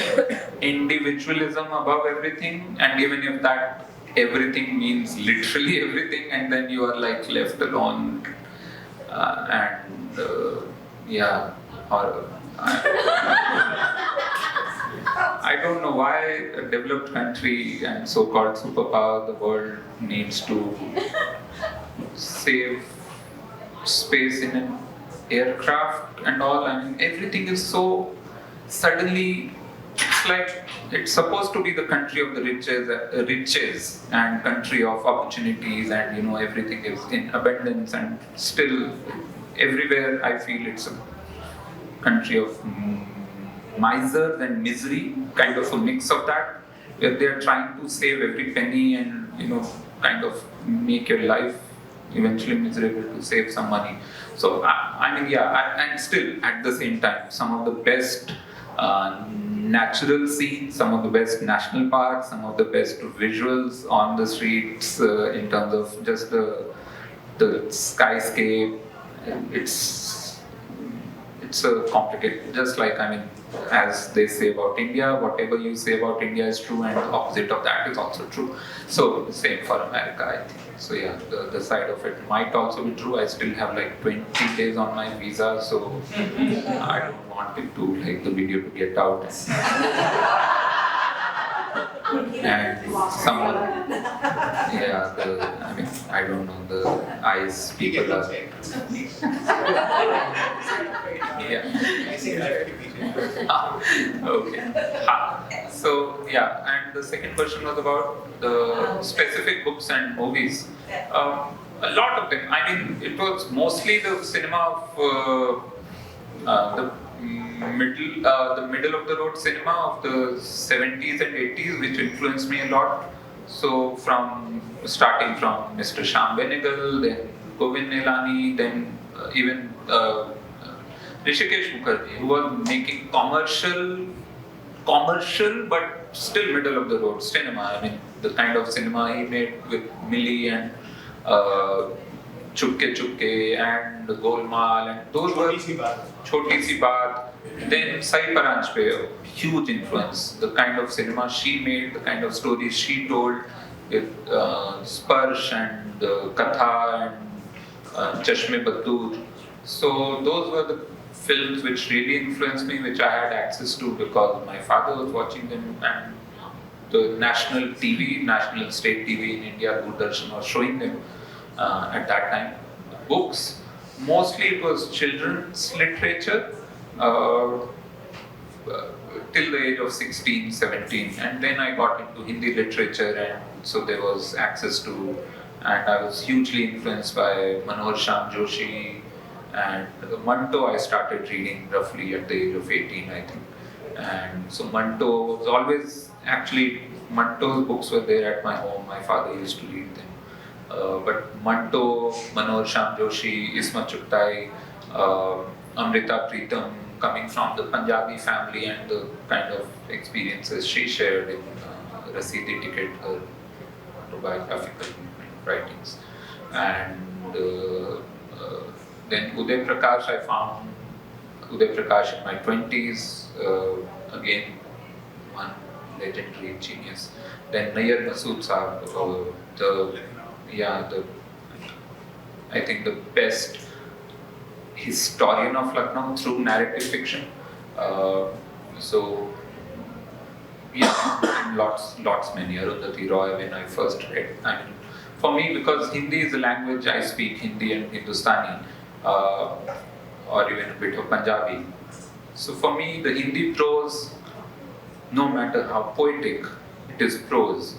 individualism above everything, and even if that everything means literally everything, and then you are like left alone, I don't know why a developed country and so-called superpower the world needs to save space in an aircraft and all. I mean, everything is so suddenly, it's like it's supposed to be the country of the riches and country of opportunities, and everything is in abundance, and still everywhere I feel it's a country of misers and misery, kind of a mix of that, where they are trying to save every penny and kind of make your life eventually miserable to save some money. So and still at the same time, some of the best natural scenes, some of the best national parks, some of the best visuals on the streets in terms of just the skyscape. It's a complicated, just like, as they say about India, whatever you say about India is true, and the opposite of that is also true. So same for America, I think. So yeah, the side of it might also be true. I still have like 20 days on my visa, so I don't want it to, like, the video to get out. And someone, I don't know, the eyes people are. Okay. So yeah, and the second question was about the specific books and movies. A lot of them. It was mostly the cinema of the middle of the road cinema of the 70s and 80s, which influenced me a lot. So starting from Mr. Shyam Benegal, then Govind Nilani, then even Rishikesh Mukherjee, who was making commercial but still middle of the road cinema. The kind of cinema he made with Millie and Chupke Chupke and Golmaal, and those were Choti Si Baat. Then Sai Paranjpe, a huge influence. The kind of cinema she made, the kind of stories she told with Sparsh and Katha and Chashme Badur. So those were the films which really influenced me, which I had access to because my father was watching them, and the national TV, national state TV in India, Doordarshan was showing them at that time. Books, mostly it was children's literature till the age of 16, 17, and then I got into Hindi literature, and so there was access to, and I was hugely influenced by Manohar Shyam Joshi, and Manto I started reading roughly at the age of 18, I think. And so Manto was always, actually Manto's books were there at my home, my father used to read them. But Manto, Manohar Shyam Joshi, Isma Chugtai, Amrita Pritam, coming from the Punjabi family and the kind of experiences she shared in Rasidi Ticket, her autobiographical writings. And then Uday Prakash, I found Uday Prakash in my 20s, again one legendary genius. Then Nayyar Masood Saab, I think the best historian of Lucknow through narrative fiction. So yeah, lots many. Arundhati Roy, when I first read. I mean, for me, because Hindi is the language I speak, Hindi and Hindustani, or even a bit of Punjabi. So for me, the Hindi prose, no matter how poetic, it is prose.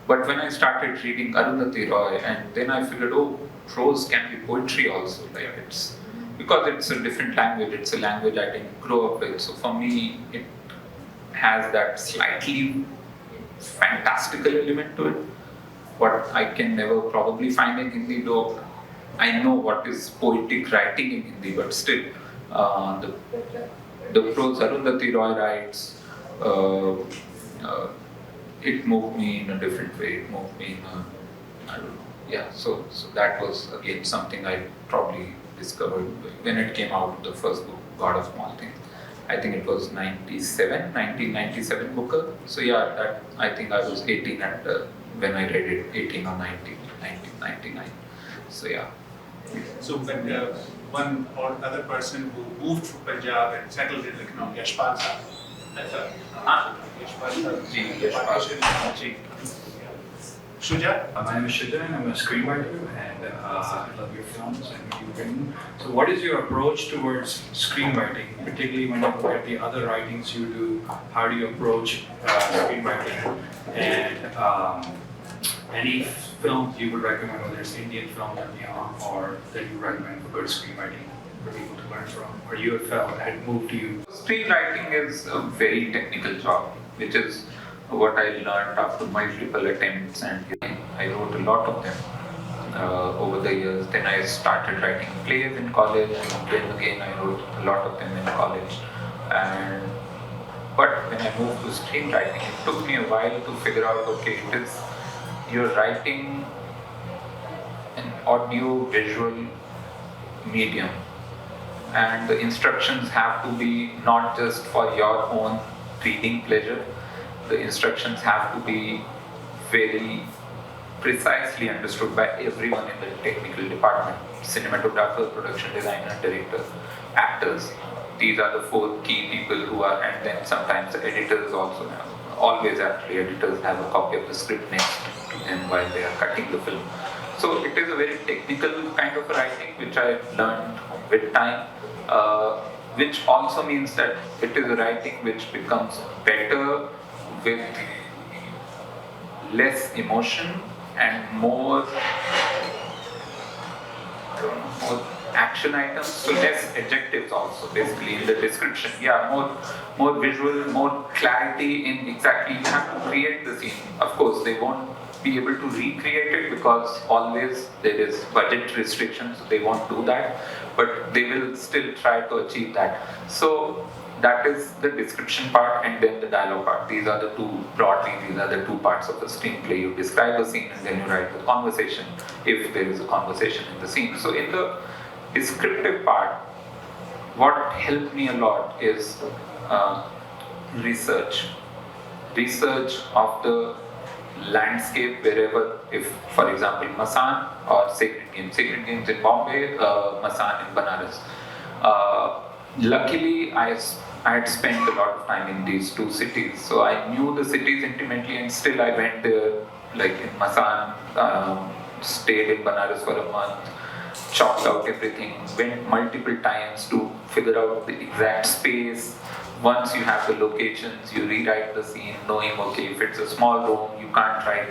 But when I started reading Arundhati Roy, and then I figured, oh, prose can be poetry also. Like it's because it's a different language. It's a language I didn't grow up with. So for me, it has that slightly fantastical element to it. What I can never probably find in Hindi, though I know what is poetic writing in Hindi, but still, the prose Arundhati Roy writes, it moved me in a different way. It moved me in a, I don't know. Yeah, so that was again something I probably discovered when it came out, the first book, God of Small Things. I think it was 1997 Booker. So yeah, that I think I was 18 at when I read it, 18 or 1999. So yeah. So but one or other person who moved from Punjab and settled in Lucknow, Yashpal Saab. Yashpal Saab. Shuja? My name is Shuja and I'm a screenwriter and I love your films and what you've written. So what is your approach towards screenwriting, particularly when you look at the other writings you do? How do you approach screenwriting? And any films you would recommend, whether it's Indian film or beyond, or that you recommend for good screenwriting for people to learn from, or you have felt had moved to you? Screenwriting is a very technical job, which is what I learned after multiple attempts, and I wrote a lot of them over the years. Then I started writing plays in college, and then again I wrote a lot of them in college. But when I moved to screenwriting, it took me a while to figure out, okay, you're writing an audio-visual medium, and the instructions have to be not just for your own reading pleasure. The instructions have to be very precisely understood by everyone in the technical department: cinematographer, production designer, director, actors. These are the four key people who are, and then sometimes the editors also have. Always actually editors have a copy of the script next to them while they are cutting the film. So it is a very technical kind of writing which I learned with time, which also means that it is a writing which becomes better with less emotion and more action items, so less adjectives also basically in the description. Yeah, more visual, more clarity in exactly, you have to create the scene. Of course, they won't be able to recreate it because always there is budget restrictions, so they won't do that. but they will still try to achieve that. So that is the description part and then the dialogue part. These are the two, broadly, these are the two parts of the screenplay. You describe a scene and then you write the conversation, if there is a conversation in the scene. So in the descriptive part, what helped me a lot is research of the landscape wherever, if for example Masan or Sacred Games in Bombay, Masan in Banaras. Luckily I had spent a lot of time in these two cities, so I knew the cities intimately, and still I went there, like in Masan, stayed in Banaras for a month, chalked out everything, went multiple times to figure out the exact space. Once you have the locations, you rewrite the scene, knowing, okay, if it's a small room, you can't write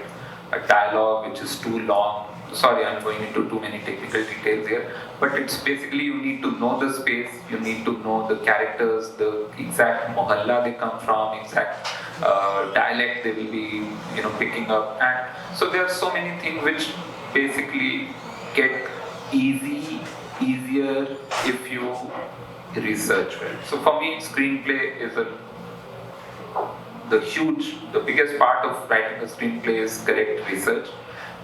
a dialogue which is too long. Sorry, I'm going into too many technical details here, but it's basically you need to know the space, you need to know the characters, the exact mohalla they come from, exact dialect they will be, picking up, and so there are so many things which basically get easier if you research well. So for me, screenplay is the biggest part of writing a screenplay is correct research.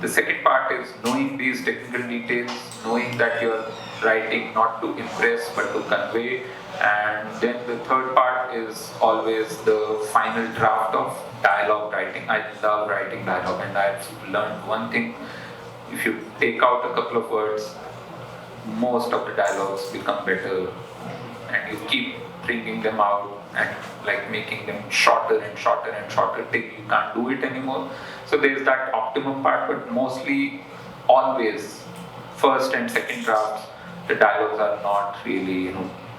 The second part is knowing these technical details, knowing that you're writing not to impress but to convey. And then the third part is always the final draft of dialogue writing. I love writing dialogue, and I've learned one thing: if you take out a couple of words, most of the dialogues become better, and you keep bringing them out and like making them shorter and shorter and shorter till you can't do it anymore. So there's that optimum part, but mostly always first and second drafts, the dialogues are not really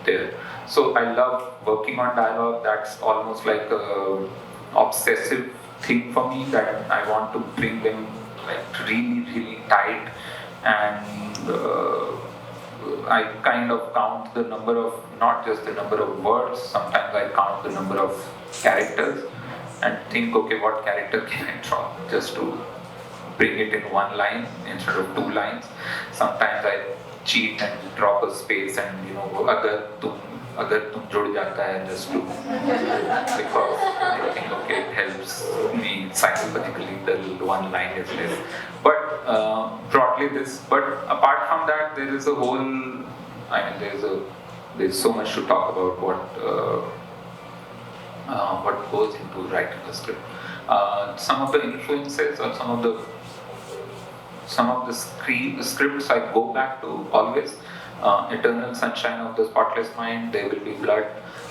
there. So I love working on dialogue. That's almost like a obsessive thing for me, that I want to bring them like really tight, and I kind of count the number of, not just the number of words, sometimes I count the number of characters and think, okay, what character can I draw just to bring it in one line instead of two lines. Sometimes I cheat and drop a space and agar tum jud jata hai, just to, because I think, okay, it helps me psychologically, the one line is less. But broadly this, but apart from that, there is a whole, there's so much to talk about what goes into writing a script. Some of the influences or some of the scripts I go back to always. Eternal Sunshine of the Spotless Mind, There Will Be Blood.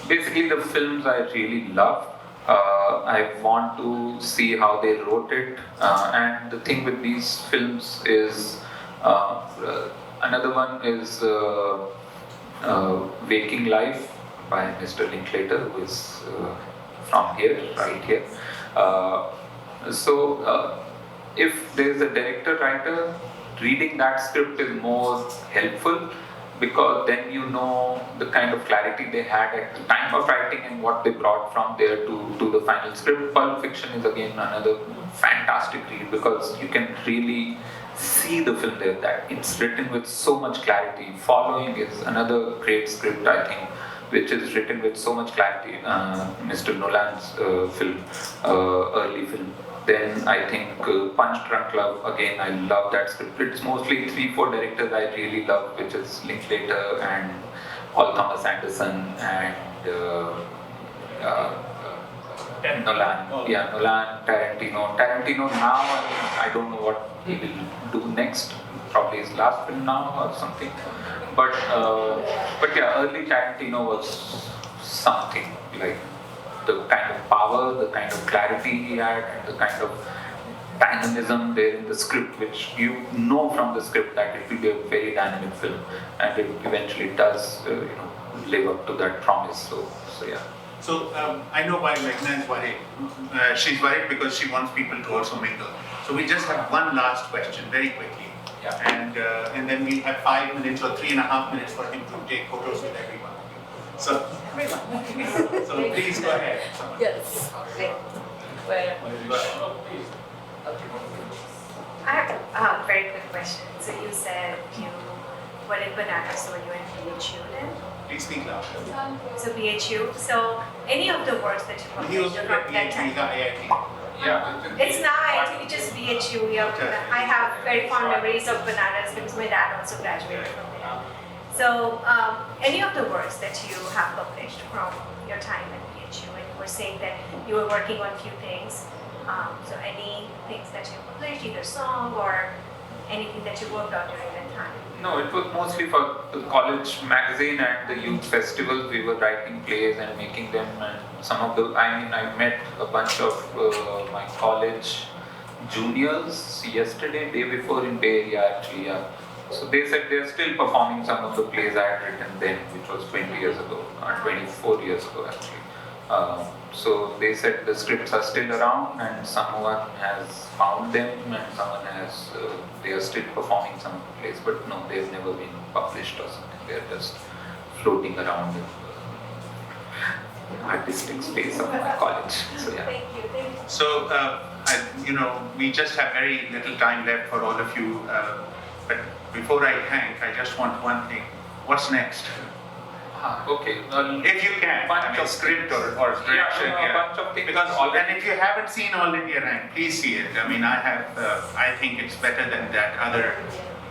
Basically the films I really love. I want to see how they wrote it, and the thing with these films is another one is Waking Life by Mr. Linklater, who is from here, right here. If there is a director-writer, reading that script is more helpful, because then you know the kind of clarity they had at the time of writing and what they brought from there to the final script. Pulp Fiction is again another fantastic read, because you can really see the film there, that it's written with so much clarity. Following is another great script, I think, which is written with so much clarity. Mr. Nolan's film, early film. Then I think Punch Drunk Love, again I love that script. It's mostly 3-4 directors I really love, which is Linklater and Paul Thomas Anderson and Nolan. Yeah, Nolan, Tarantino. Tarantino now, I don't know what he will do next. Probably his last film now or something. But yeah, early Tarantino was something, like the kind of power, the kind of clarity he had, and the kind of dynamism there in the script, which you know from the script that it will be a very dynamic film, and it eventually does, live up to that promise. So yeah. So I know why Meghna is worried. She's worried because she wants people to also mingle. So we just have one last question, very quickly. Yeah. And then we have 5 minutes or 3.5 minutes for him to take photos with everyone. So please go ahead. Yes. Where? I have a very quick question. So you said you were in Bananas, so you were in BHU then? Please speak louder. So BHU. So any of the works that you He was published at from that BHU, time? he got AIT. Yeah. It's now actually just BHU. I have very fond memories of Bananas because my dad also graduated from there. So any of the works that you have published from your time at BHU, and you were saying that you were working on a few things. So any things that you published, either song or anything that you worked on during that time? No, it was mostly for the college magazine and the youth festivals. We were writing plays and making them. And some of the, I met a bunch of my college juniors yesterday, day before in Bay Area actually. Yeah. So they said they're still performing some of the plays I had written then, which was 20 years ago, 24 years ago actually. So they said the scripts are still around and someone has found them and someone has, they are still performing some of the plays, but no, they've never been published or something. They're just floating around in the artistic space of my college. So yeah. Thank you. So, we just have very little time left for all of you. But before I thank, I just want one thing. What's next? Okay. If you can, script or direction. A bunch of things. Because and if you haven't seen All India Rank, please see it. I think it's better than that other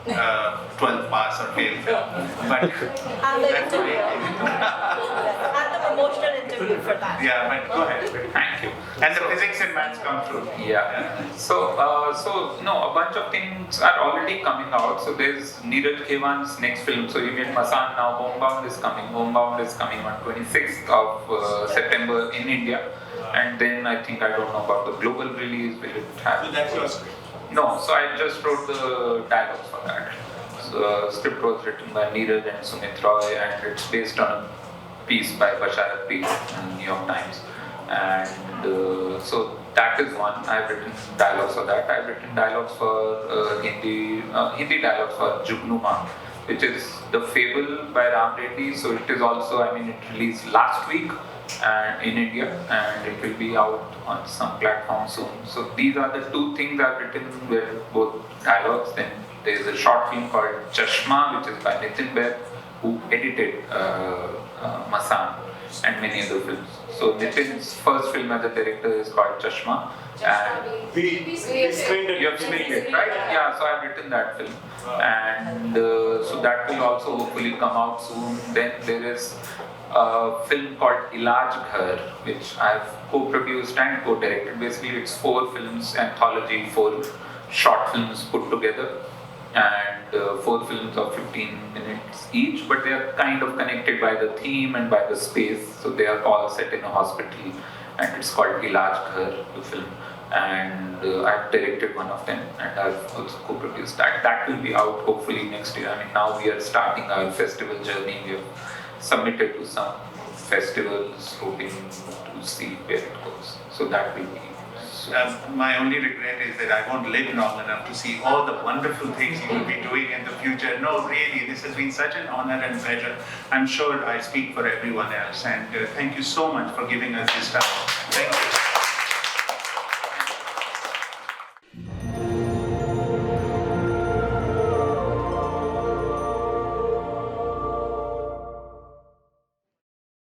12 pass or fail film. But that's the promotional interview for that. Yeah, but go ahead. Thank you. And the physics and maths come through. Yeah. So no, a bunch of things are already coming out. So there's Neeraj Khewan's next film. So you made Masan, now Homebound is coming. Homebound is coming on 26th of September in India. And then I think, I don't know about the global release, will it have? So that's your script. No, so I just wrote the dialogues for that. So script was written by Neeraj and Sumit Roy, and it's based on a piece by Basharat Peer in New York Times. And so that is one. I've written dialogues for that. I've written dialogues for Hindi dialogues for Jugnuma, which is the fable by Ram Reddy. So it is also, it released last week in India, and it will be out on some platform soon. So these are the two things I've written, where both dialogues. Then there is a short film called Chashma, which is by Nitin Baid, who edited Masan and many other films. So Nitin's first film as a director is called Chashma, and We screened it. you have screened it, right? Yeah, so I've written that film, and so that will also hopefully come out soon. Then there is a film called Ilaj Ghar, which I've co-produced and co-directed. Basically, it's 4 films, anthology, 4 short films put together, and 4 films of 15 minutes each, but they are kind of connected by the theme and by the space. So they are all set in a hospital, and it's called Ilaj Ghar, the film. And I've directed one of them, and I've also co-produced that. That will be out hopefully next year. Now we are starting our festival journey. We have submitted to some festivals, hoping to see where it goes. So that will be. My only regret is that I won't live long enough to see all the wonderful things you will be doing in the future. No, really, this has been such an honor and pleasure. I'm sure I speak for everyone else. And thank you so much for giving us this time. Thank you.